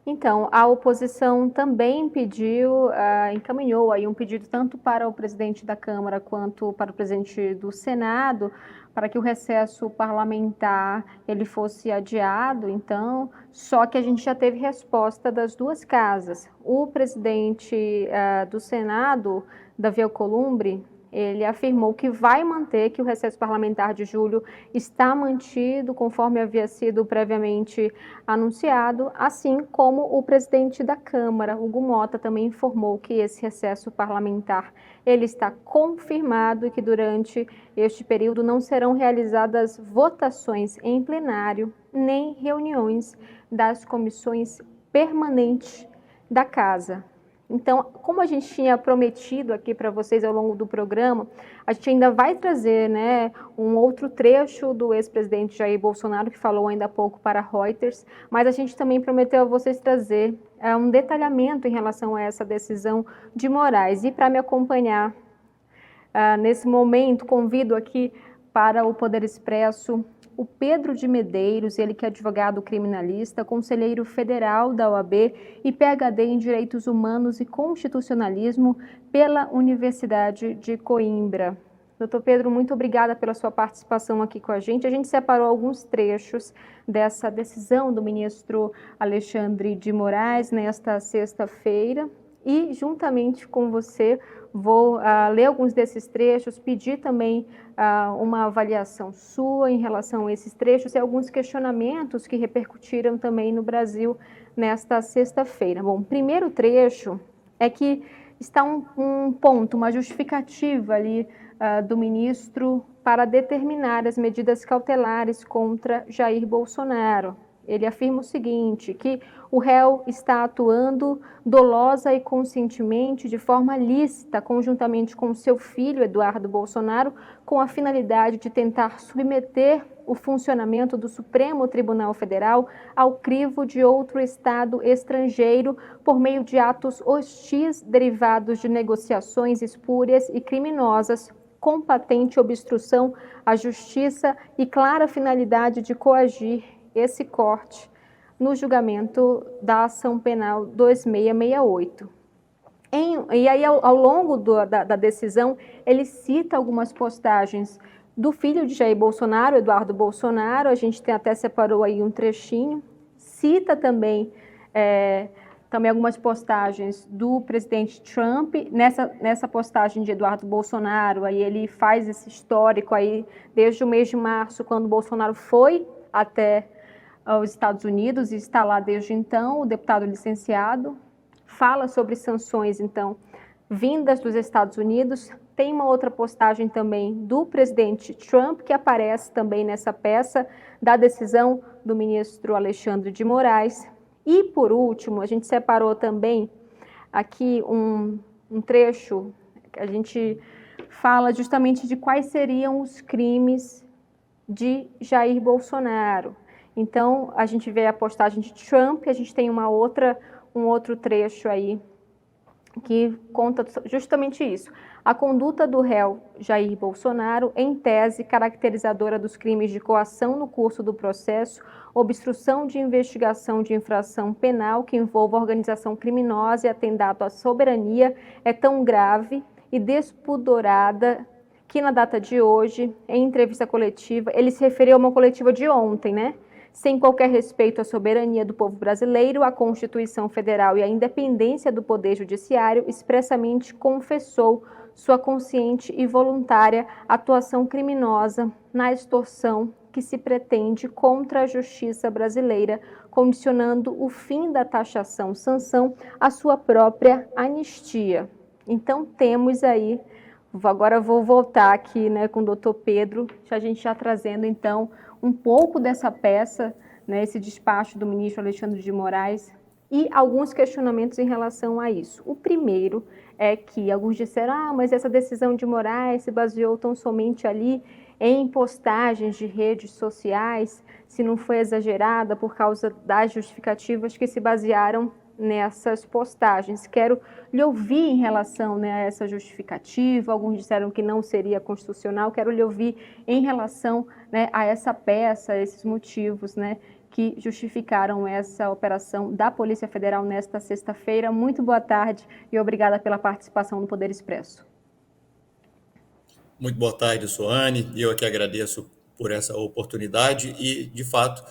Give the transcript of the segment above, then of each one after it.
Então, a oposição também pediu, encaminhou aí um pedido tanto para o presidente da Câmara quanto para o presidente do Senado, para que o recesso parlamentar ele fosse adiado, então, só que a gente já teve resposta das duas casas. O presidente do Senado, Davi Alcolumbre, ele afirmou que vai manter, que o recesso parlamentar de julho está mantido conforme havia sido previamente anunciado, assim como o presidente da Câmara, Hugo Mota, também informou que esse recesso parlamentar ele está confirmado e que durante este período não serão realizadas votações em plenário nem reuniões das comissões permanentes da Casa. Então, como a gente tinha prometido aqui para vocês ao longo do programa, a gente ainda vai trazer, né, um outro trecho do ex-presidente Jair Bolsonaro, que falou ainda há pouco para Reuters, mas a gente também prometeu a vocês trazer um detalhamento em relação a essa decisão de Moraes. E para me acompanhar nesse momento, convido aqui para o Poder Expresso o Pedro de Medeiros, ele que é advogado criminalista, conselheiro federal da OAB e PhD em Direitos Humanos e Constitucionalismo pela Universidade de Coimbra. Doutor Pedro, muito obrigada pela sua participação aqui com a gente. A gente separou alguns trechos dessa decisão do ministro Alexandre de Moraes nesta sexta-feira e, juntamente com você, vou ler alguns desses trechos, pedir também uma avaliação sua em relação a esses trechos e alguns questionamentos que repercutiram também no Brasil nesta sexta-feira. Bom, o primeiro trecho é que está um ponto, uma justificativa ali do ministro para determinar as medidas cautelares contra Jair Bolsonaro. Ele afirma o seguinte, que o réu está atuando dolosa e conscientemente de forma lícita, conjuntamente com seu filho, Eduardo Bolsonaro, com a finalidade de tentar submeter o funcionamento do Supremo Tribunal Federal ao crivo de outro Estado estrangeiro por meio de atos hostis derivados de negociações espúrias e criminosas, com patente obstrução à justiça e clara finalidade de coagir esse corte no julgamento da ação penal 2668. E aí, ao longo da decisão, ele cita algumas postagens do filho de Jair Bolsonaro, Eduardo Bolsonaro, a gente até separou aí um trechinho, cita também algumas postagens do presidente Trump. Nessa postagem de Eduardo Bolsonaro, aí ele faz esse histórico aí desde o mês de março, quando Bolsonaro foi até os Estados Unidos e está lá desde então, o deputado licenciado, fala sobre sanções, então, vindas dos Estados Unidos. Tem uma outra postagem também do presidente Trump, que aparece também nessa peça da decisão do ministro Alexandre de Moraes. E, por último, a gente separou também aqui um trecho que a gente fala justamente de quais seriam os crimes de Jair Bolsonaro. Então, a gente vê a postagem de Trump, a gente tem um outro trecho aí que conta justamente isso. A conduta do réu Jair Bolsonaro, em tese caracterizadora dos crimes de coação no curso do processo, obstrução de investigação de infração penal que envolva organização criminosa e atentado à soberania, é tão grave e despudorada que na data de hoje, em entrevista coletiva, ele se referiu a uma coletiva de ontem, né? Sem qualquer respeito à soberania do povo brasileiro, à Constituição Federal e à independência do Poder Judiciário, expressamente confessou sua consciente e voluntária atuação criminosa na extorsão que se pretende contra a justiça brasileira, condicionando o fim da taxação sanção à sua própria anistia. Então temos aí, agora vou voltar aqui, né, com o doutor Pedro, a gente já trazendo então um pouco dessa peça, né, esse despacho do ministro Alexandre de Moraes e alguns questionamentos em relação a isso. O primeiro é que alguns disseram, mas essa decisão de Moraes se baseou tão somente ali em postagens de redes sociais, se não foi exagerada por causa das justificativas que se basearam nessas postagens. Quero lhe ouvir em relação, né, a essa justificativa. Alguns disseram que não seria constitucional. Quero lhe ouvir em relação, né, a essa peça, a esses motivos, né, que justificaram essa operação da Polícia Federal nesta sexta-feira. Muito boa tarde e obrigada pela participação no Poder Expresso. Muito boa tarde, Soane. Eu aqui agradeço por essa oportunidade e, de fato,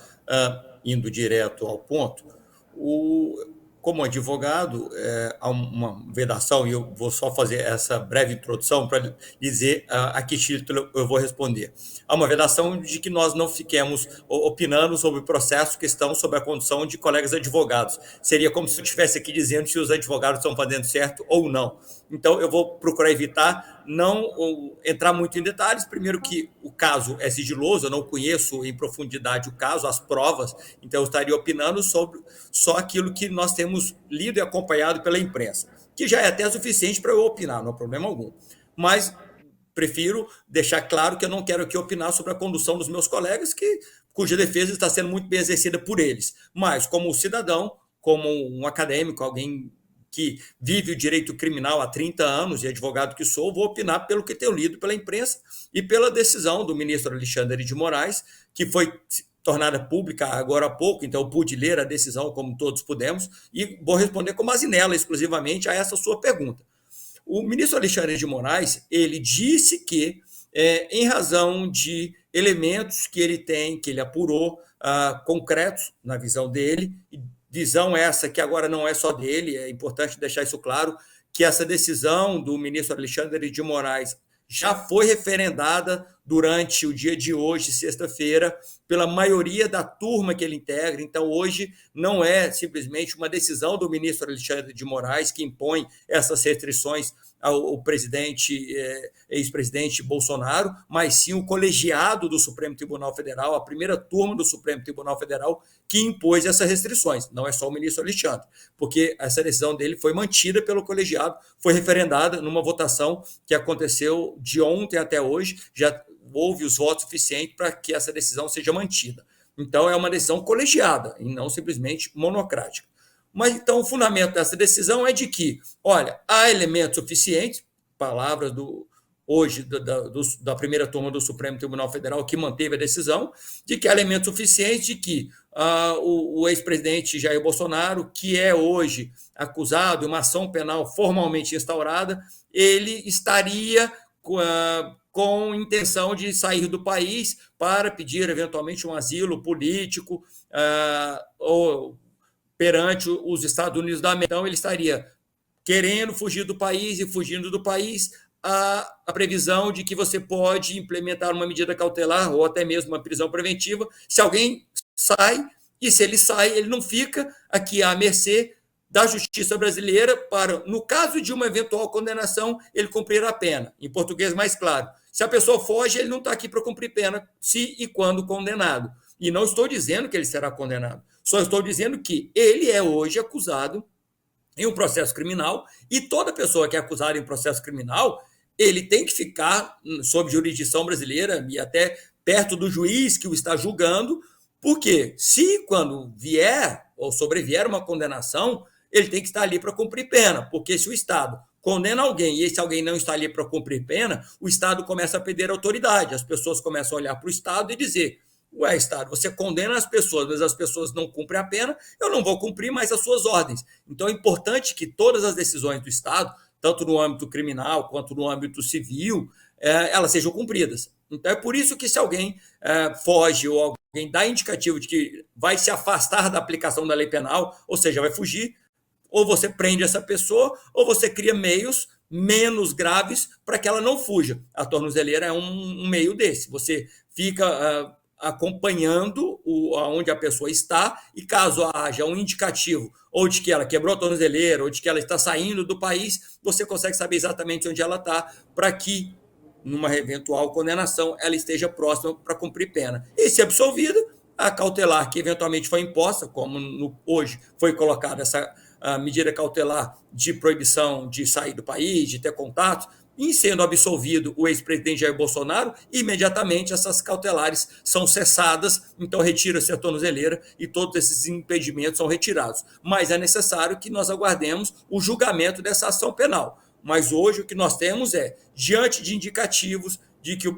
indo direto ao ponto, como advogado, há uma vedação, e eu vou só fazer essa breve introdução para dizer a que título eu vou responder. Há uma vedação de que nós não fiquemos opinando sobre processos que estão sob a condução de colegas advogados. Seria como se eu estivesse aqui dizendo se os advogados estão fazendo certo ou não. Então, eu vou procurar evitar não entrar muito em detalhes. Primeiro que o caso é sigiloso, eu não conheço em profundidade o caso, as provas, então eu estaria opinando sobre só aquilo que nós temos lido e acompanhado pela imprensa, que já é até suficiente para eu opinar, não há problema algum. Mas prefiro deixar claro que eu não quero aqui opinar sobre a condução dos meus colegas, cuja defesa está sendo muito bem exercida por eles. Mas, como cidadão, como um acadêmico, alguém que vive o direito criminal há 30 anos e advogado que sou, vou opinar pelo que tenho lido pela imprensa e pela decisão do ministro Alexandre de Moraes, que foi tornada pública agora há pouco, então eu pude ler a decisão como todos pudemos e vou responder com base nela exclusivamente a essa sua pergunta. O ministro Alexandre de Moraes, ele disse que, em razão de elementos que ele tem, que ele apurou, concretos na visão dele, visão essa que agora não é só dele, é importante deixar isso claro, que essa decisão do ministro Alexandre de Moraes já foi referendada durante o dia de hoje, sexta-feira, pela maioria da turma que ele integra. Então, hoje não é simplesmente uma decisão do ministro Alexandre de Moraes que impõe essas restrições ao ex-presidente Bolsonaro, mas sim o colegiado do Supremo Tribunal Federal, a primeira turma do Supremo Tribunal Federal, que impôs essas restrições. Não é só o ministro Alexandre, porque essa decisão dele foi mantida pelo colegiado, foi referendada numa votação que aconteceu de ontem até hoje, já houve os votos suficientes para que essa decisão seja mantida. Então, é uma decisão colegiada e não simplesmente monocrática. Mas, então, o fundamento dessa decisão é de que, olha, há elementos suficientes, palavras hoje da primeira turma do Supremo Tribunal Federal que manteve a decisão, de que há elementos suficientes de que o ex-presidente Jair Bolsonaro, que é hoje acusado de uma ação penal formalmente instaurada, ele estaria com intenção de sair do país para pedir, eventualmente, um asilo político ou perante os Estados Unidos da América. Então, ele estaria querendo fugir do país e fugindo do país, a previsão de que você pode implementar uma medida cautelar ou até mesmo uma prisão preventiva se alguém sai, e se ele sai, ele não fica aqui à mercê da justiça brasileira para, no caso de uma eventual condenação, ele cumprir a pena. Em português mais claro, se a pessoa foge, ele não está aqui para cumprir pena, se e quando condenado. E não estou dizendo que ele será condenado, só estou dizendo que ele é hoje acusado em um processo criminal, e toda pessoa que é acusada em processo criminal, ele tem que ficar sob jurisdição brasileira e até perto do juiz que o está julgando, porque se quando vier ou sobrevier uma condenação, ele tem que estar ali para cumprir pena, porque se o Estado condena alguém e esse alguém não está ali para cumprir pena, o Estado começa a perder autoridade, as pessoas começam a olhar para o Estado e dizer: ué, Estado, você condena as pessoas, mas as pessoas não cumprem a pena, eu não vou cumprir mais as suas ordens. Então é importante que todas as decisões do Estado, tanto no âmbito criminal quanto no âmbito civil, elas sejam cumpridas. Então é por isso que se alguém foge ou alguém dá indicativo de que vai se afastar da aplicação da lei penal, ou seja, vai fugir, ou você prende essa pessoa, ou você cria meios menos graves para que ela não fuja. A tornozeleira é um meio desse. Você fica acompanhando onde a pessoa está, e caso haja um indicativo ou de que ela quebrou a tornozeleira ou de que ela está saindo do país, você consegue saber exatamente onde ela está, para que, numa eventual condenação, ela esteja próxima para cumprir pena. E se absolvida, a cautelar que eventualmente foi imposta, como hoje foi colocada essa medida cautelar de proibição de sair do país, de ter contatos, em sendo absolvido o ex-presidente Jair Bolsonaro, imediatamente essas cautelares são cessadas, então retira-se a tornozeleira e todos esses impedimentos são retirados. Mas é necessário que nós aguardemos o julgamento dessa ação penal. Mas hoje o que nós temos é, diante de indicativos de que o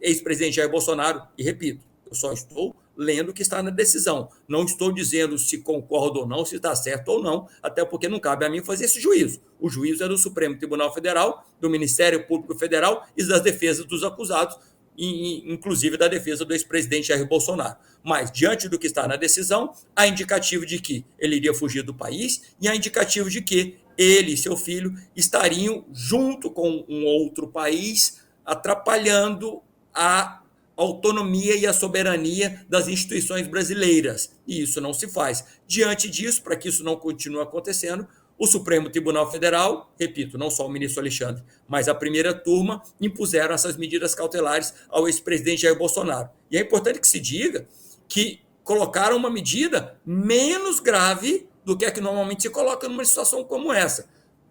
ex-presidente Jair Bolsonaro, e repito, eu só estou lendo o que está na decisão. Não estou dizendo se concordo ou não, se está certo ou não, até porque não cabe a mim fazer esse juízo. O juízo é do Supremo Tribunal Federal, do Ministério Público Federal e das defesas dos acusados, inclusive da defesa do ex-presidente Jair Bolsonaro. Mas, diante do que está na decisão, há indicativo de que ele iria fugir do país e há indicativo de que ele e seu filho estariam junto com um outro país, atrapalhando a autonomia e a soberania das instituições brasileiras. E isso não se faz. Diante disso, para que isso não continue acontecendo, o Supremo Tribunal Federal, repito, não só o ministro Alexandre, mas a primeira turma, impuseram essas medidas cautelares ao ex-presidente Jair Bolsonaro. E é importante que se diga que colocaram uma medida menos grave do que a que normalmente se coloca numa situação como essa.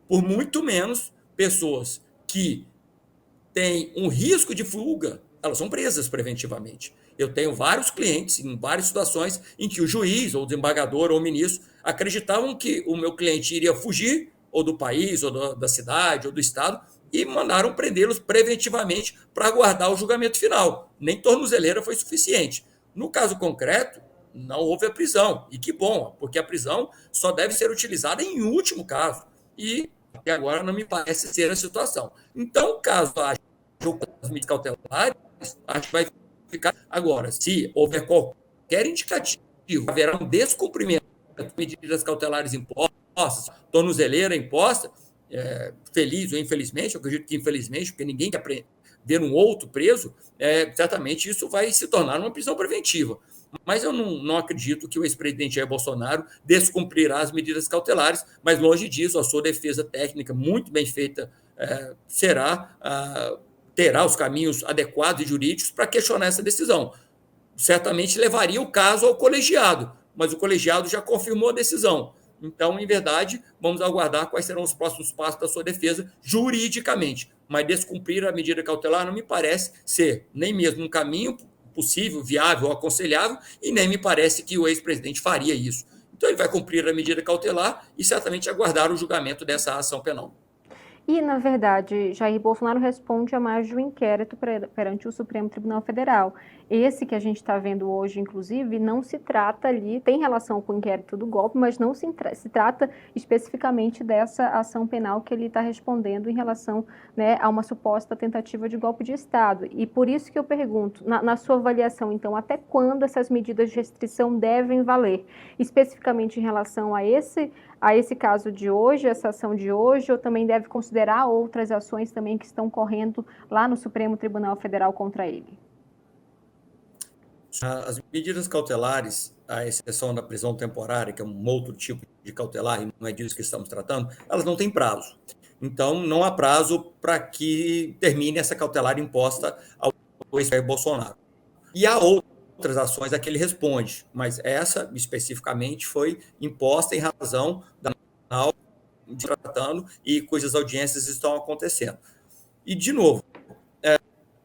Por muito menos, pessoas que têm um risco de fuga, elas são presas preventivamente. Eu tenho vários clientes em várias situações em que o juiz, ou o desembargador, ou o ministro acreditavam que o meu cliente iria fugir, ou do país, ou da cidade, ou do estado, e mandaram prendê-los preventivamente para aguardar o julgamento final. Nem tornozeleira foi suficiente. No caso concreto, não houve a prisão. E que bom, porque a prisão só deve ser utilizada em último caso. E até agora não me parece ser a situação. Então, caso haja as medidas cautelares, acho que vai ficar. Agora, se houver qualquer indicativo, haverá um descumprimento de medidas cautelares impostas, tornozeleira imposta, feliz ou infelizmente, eu acredito que infelizmente, porque ninguém quer ver um outro preso, certamente isso vai se tornar uma prisão preventiva. Mas eu não acredito que o ex-presidente Jair Bolsonaro descumprirá as medidas cautelares, mas longe disso, a sua defesa técnica, muito bem feita, terá os caminhos adequados e jurídicos para questionar essa decisão. Certamente levaria o caso ao colegiado, mas o colegiado já confirmou a decisão. Então, em verdade, vamos aguardar quais serão os próximos passos da sua defesa juridicamente. Mas descumprir a medida cautelar não me parece ser nem mesmo um caminho possível, viável ou aconselhável, e nem me parece que o ex-presidente faria isso. Então, ele vai cumprir a medida cautelar e certamente aguardar o julgamento dessa ação penal. E, na verdade, Jair Bolsonaro responde a mais de um inquérito perante o Supremo Tribunal Federal. Esse que a gente está vendo hoje, inclusive, não se trata ali, tem relação com o inquérito do golpe, mas não se trata especificamente dessa ação penal que ele está respondendo em relação, né, a uma suposta tentativa de golpe de Estado. E por isso que eu pergunto, na sua avaliação, então, até quando essas medidas de restrição devem valer? Especificamente em relação a esse caso de hoje, essa ação de hoje, ou também deve considerar outras ações também que estão correndo lá no Supremo Tribunal Federal contra ele? As medidas cautelares, à exceção da prisão temporária, que é um outro tipo de cautelar, e não é disso que estamos tratando, elas não têm prazo. Então, não há prazo para que termine essa cautelar imposta ao ex-presidente Bolsonaro. E há outras ações a que ele responde, mas essa, especificamente, foi imposta em razão da tratando e cujas audiências estão acontecendo. E, de novo,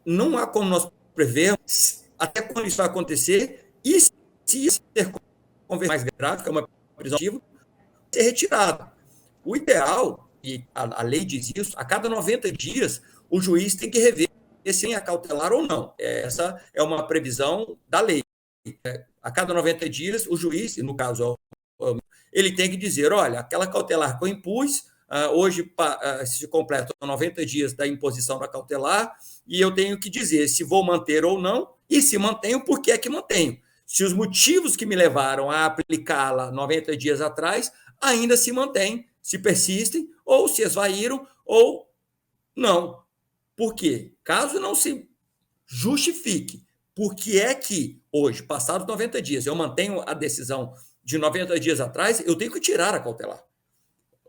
não há como nós prevermos até quando isso vai acontecer e se isso ser mais grave, que é uma prisão ativa, ser retirado. O ideal, e a lei diz isso, a cada 90 dias o juiz tem que rever se é cautelar ou não. Essa é uma previsão da lei. A cada 90 dias o juiz, no caso, ele tem que dizer, olha, aquela cautelar que eu impus, hoje se completam 90 dias da imposição da cautelar, e eu tenho que dizer se vou manter ou não, e se mantenho, por que é que mantenho? Se os motivos que me levaram a aplicá-la 90 dias atrás ainda se mantêm, se persistem, ou se esvaíram, ou não. Por quê? Caso não se justifique por que é que hoje, passados 90 dias, eu mantenho a decisão de 90 dias atrás, eu tenho que tirar a cautelar.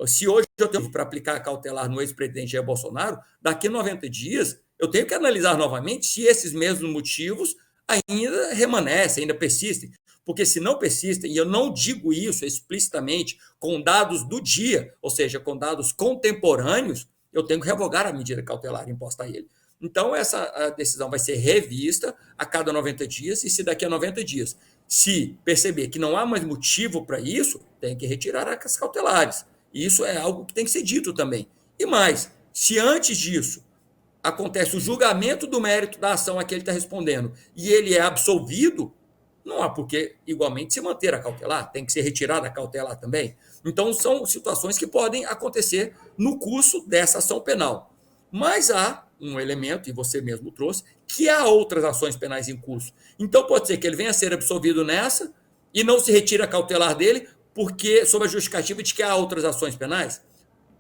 Se hoje eu tenho para aplicar a cautelar no ex-presidente Jair Bolsonaro, daqui a 90 dias eu tenho que analisar novamente se esses mesmos motivos ainda remanescem, ainda persistem. Porque se não persistem, e eu não digo isso explicitamente com dados do dia, ou seja, com dados contemporâneos, eu tenho que revogar a medida cautelar imposta a ele. Então, essa decisão vai ser revista a cada 90 dias, e se daqui a 90 dias se perceber que não há mais motivo para isso, tem que retirar as cautelares. Isso é algo que tem que ser dito também. E mais, se antes disso acontece o julgamento do mérito da ação a que ele está respondendo e ele é absolvido, não há por que igualmente se manter a cautelar, tem que ser retirada a cautelar também. Então, são situações que podem acontecer no curso dessa ação penal. Mas há um elemento, e você mesmo trouxe, que há outras ações penais em curso. Então, pode ser que ele venha a ser absolvido nessa e não se retire a cautelar dele, porque sob a justificativa de que há outras ações penais.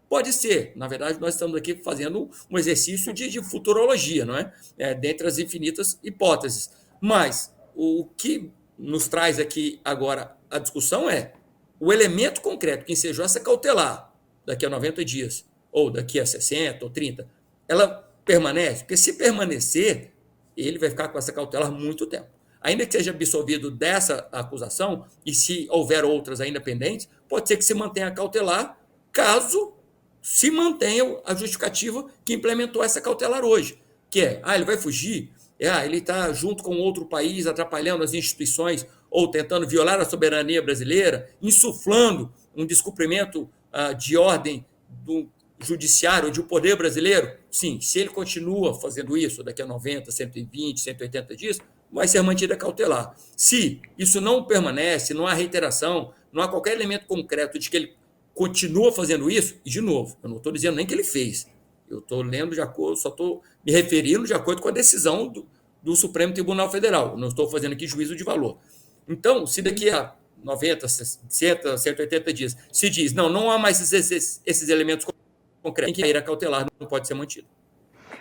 Pode ser. Na verdade, nós estamos aqui fazendo um exercício de futurologia, não é? Dentre as infinitas hipóteses. Mas o que nos traz aqui agora a discussão é o elemento concreto que ensejou essa cautelar daqui a 90 dias, ou daqui a 60 ou 30, ela permanece? Porque se permanecer, ele vai ficar com essa cautelar muito tempo. Ainda que seja absolvido dessa acusação, e se houver outras ainda pendentes, pode ser que se mantenha a cautelar, caso se mantenha a justificativa que implementou essa cautelar hoje, que é, ele vai fugir, ele está junto com outro país, atrapalhando as instituições, ou tentando violar a soberania brasileira, insuflando um descumprimento de ordem do judiciário, de um poder brasileiro. Sim, se ele continua fazendo isso daqui a 90, 120, 180 dias, vai ser mantida a cautelar. Se isso não permanece, não há reiteração, não há qualquer elemento concreto de que ele continua fazendo isso, e de novo, eu não estou dizendo nem que ele fez, eu estou lendo de acordo, só estou me referindo de acordo com a decisão do Supremo Tribunal Federal, eu não estou fazendo aqui juízo de valor. Então, se daqui a 90, 60, 180 dias se diz, não há mais esses elementos concretos, que a ira cautelar não pode ser mantido.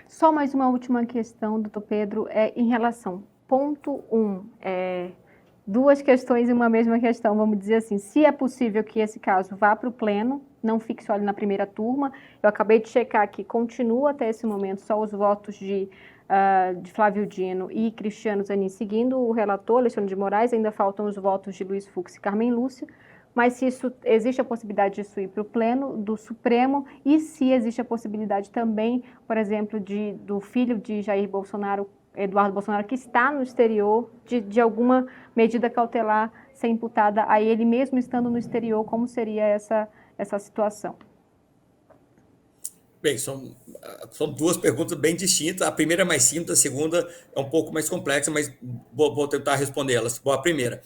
Só mais uma última questão, doutor Pedro, em relação, ponto 1, duas questões em uma mesma questão, vamos dizer assim, se é possível que esse caso vá para o pleno, não fique só ali na primeira turma. Eu acabei de checar que continua até esse momento só os votos de Flávio Dino e Cristiano Zanin seguindo o relator, Alexandre de Moraes, ainda faltam os votos de Luiz Fux e Carmen Lúcia, mas se isso existe a possibilidade disso ir para o pleno do Supremo e se existe a possibilidade também, por exemplo, do filho de Jair Bolsonaro, Eduardo Bolsonaro, que está no exterior, de alguma medida cautelar ser imputada a ele mesmo estando no exterior, como seria essa situação? Bem, são duas perguntas bem distintas. A primeira é mais simples, a segunda é um pouco mais complexa, mas vou tentar respondê-las. Bom, a primeira,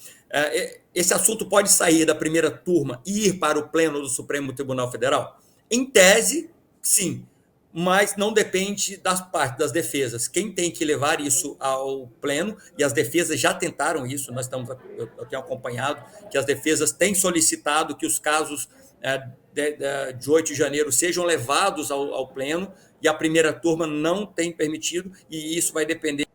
esse assunto pode sair da primeira turma e ir para o pleno do Supremo Tribunal Federal? Em tese, sim, mas não depende das partes, das defesas. Quem tem que levar isso ao pleno, e as defesas já tentaram isso, eu tenho acompanhado que as defesas têm solicitado que os casos de 8 de janeiro sejam levados ao pleno, e a primeira turma não tem permitido, e isso vai depender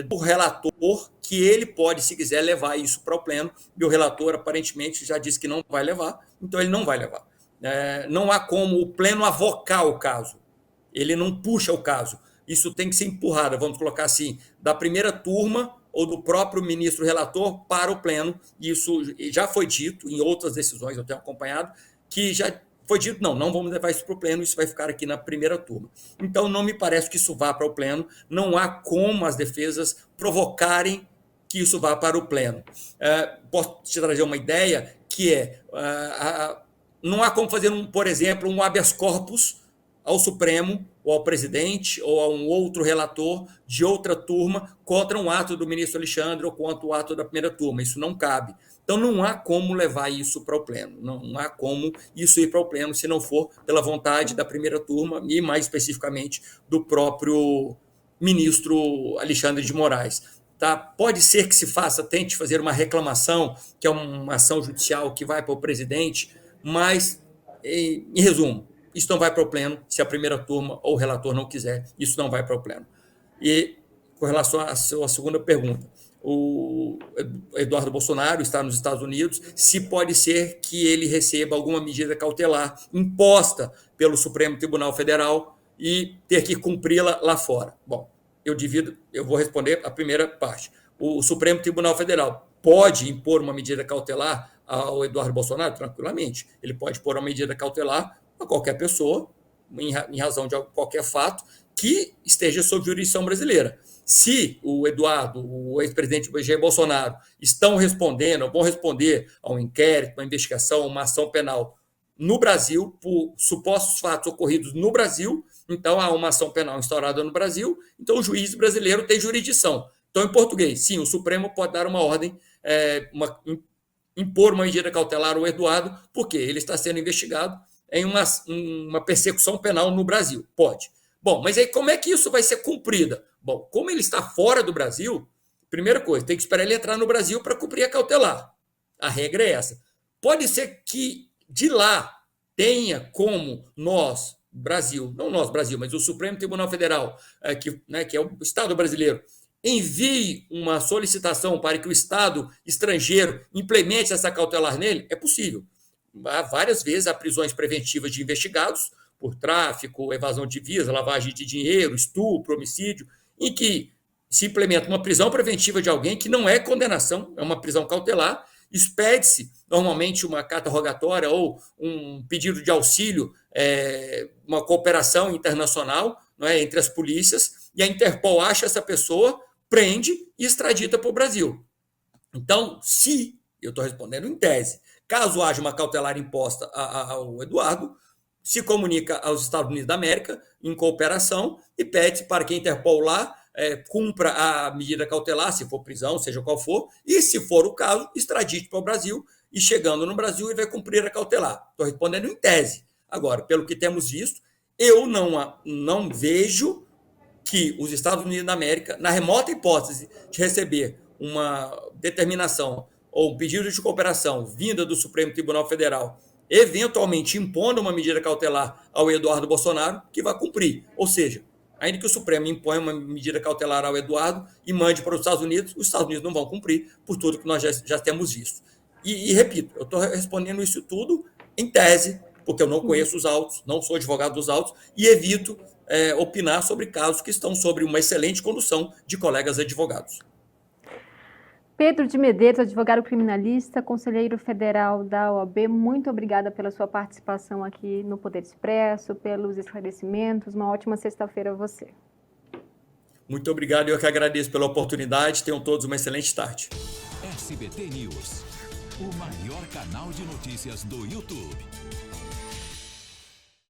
do relator, que ele pode, se quiser, levar isso para o pleno, e o relator aparentemente já disse que não vai levar, então ele não vai levar. Não há como o pleno avocar o caso, ele não puxa o caso, isso tem que ser empurrado, vamos colocar assim, da primeira turma ou do próprio ministro relator para o pleno, e isso já foi dito em outras decisões, eu tenho acompanhado, que já foi dito, não vamos levar isso para o pleno, isso vai ficar aqui na primeira turma. Então, não me parece que isso vá para o pleno, não há como as defesas provocarem que isso vá para o pleno. Posso te trazer uma ideia, que não há como fazer, por exemplo, um habeas corpus ao Supremo, ou ao presidente, ou a um outro relator de outra turma contra um ato do ministro Alexandre ou contra o ato da primeira turma. Isso não cabe. Então, não há como levar isso para o pleno. Não há como isso ir para o pleno se não for pela vontade da primeira turma e, mais especificamente, do próprio ministro Alexandre de Moraes. Tá? Pode ser que se tente fazer uma reclamação, que é uma ação judicial que vai para o presidente, mas, em resumo, isso não vai para o pleno se a primeira turma ou o relator não quiser, isso não vai para o pleno. E, com relação à sua segunda pergunta, o Eduardo Bolsonaro está nos Estados Unidos, se pode ser que ele receba alguma medida cautelar imposta pelo Supremo Tribunal Federal e ter que cumpri-la lá fora. Bom, eu vou responder a primeira parte. O Supremo Tribunal Federal pode impor uma medida cautelar ao Eduardo Bolsonaro? Tranquilamente. Ele pode pôr uma medida cautelar a qualquer pessoa, em razão de qualquer fato, que esteja sob jurisdição brasileira. Se o Eduardo, o ex-presidente Jair Bolsonaro, estão respondendo, ou vão responder a um inquérito, uma investigação, uma ação penal no Brasil, por supostos fatos ocorridos no Brasil, então há uma ação penal instaurada no Brasil, então o juiz brasileiro tem jurisdição. Então, em português, sim, o Supremo pode dar uma ordem impor uma medida cautelar ao Eduardo, porque ele está sendo investigado em uma persecução penal no Brasil. Pode. Bom, mas aí como é que isso vai ser cumprida? Bom, como ele está fora do Brasil, primeira coisa, tem que esperar ele entrar no Brasil para cumprir a cautelar. A regra é essa. Pode ser que de lá tenha como nós, Brasil, não nós, Brasil, mas o Supremo Tribunal Federal, que é o Estado brasileiro, envie uma solicitação para que o Estado estrangeiro implemente essa cautelar nele, é possível. Várias vezes há prisões preventivas de investigados por tráfico, evasão de divisa, lavagem de dinheiro, estupro, homicídio, em que se implementa uma prisão preventiva de alguém que não é condenação, é uma prisão cautelar, expede-se normalmente uma carta rogatória ou um pedido de auxílio, uma cooperação internacional, não é, entre as polícias, e a Interpol acha essa pessoa, prende e extradita para o Brasil. Então, se, eu estou respondendo em tese, caso haja uma cautelar imposta ao Eduardo, se comunica aos Estados Unidos da América em cooperação e pede para que a Interpol lá cumpra a medida cautelar, se for prisão, seja qual for, e se for o caso, extradite para o Brasil, e chegando no Brasil, ele vai cumprir a cautelar. Estou respondendo em tese. Agora, pelo que temos visto, eu não vejo que os Estados Unidos da América, na remota hipótese de receber uma determinação ou um pedido de cooperação vinda do Supremo Tribunal Federal, eventualmente impondo uma medida cautelar ao Eduardo Bolsonaro, que vai cumprir. Ou seja, ainda que o Supremo imponha uma medida cautelar ao Eduardo e mande para os Estados Unidos não vão cumprir por tudo que nós já temos visto. E repito, eu estou respondendo isso tudo em tese, porque eu não conheço os autos, não sou advogado dos autos e evito opinar sobre casos que estão sobre uma excelente condução de colegas advogados. Pedro de Medeiros, advogado criminalista, conselheiro federal da OAB, muito obrigada pela sua participação aqui no Poder Expresso, pelos esclarecimentos. Uma ótima sexta-feira a você. Muito obrigado, eu que agradeço pela oportunidade. Tenham todos uma excelente tarde. SBT News, o maior canal de notícias do YouTube.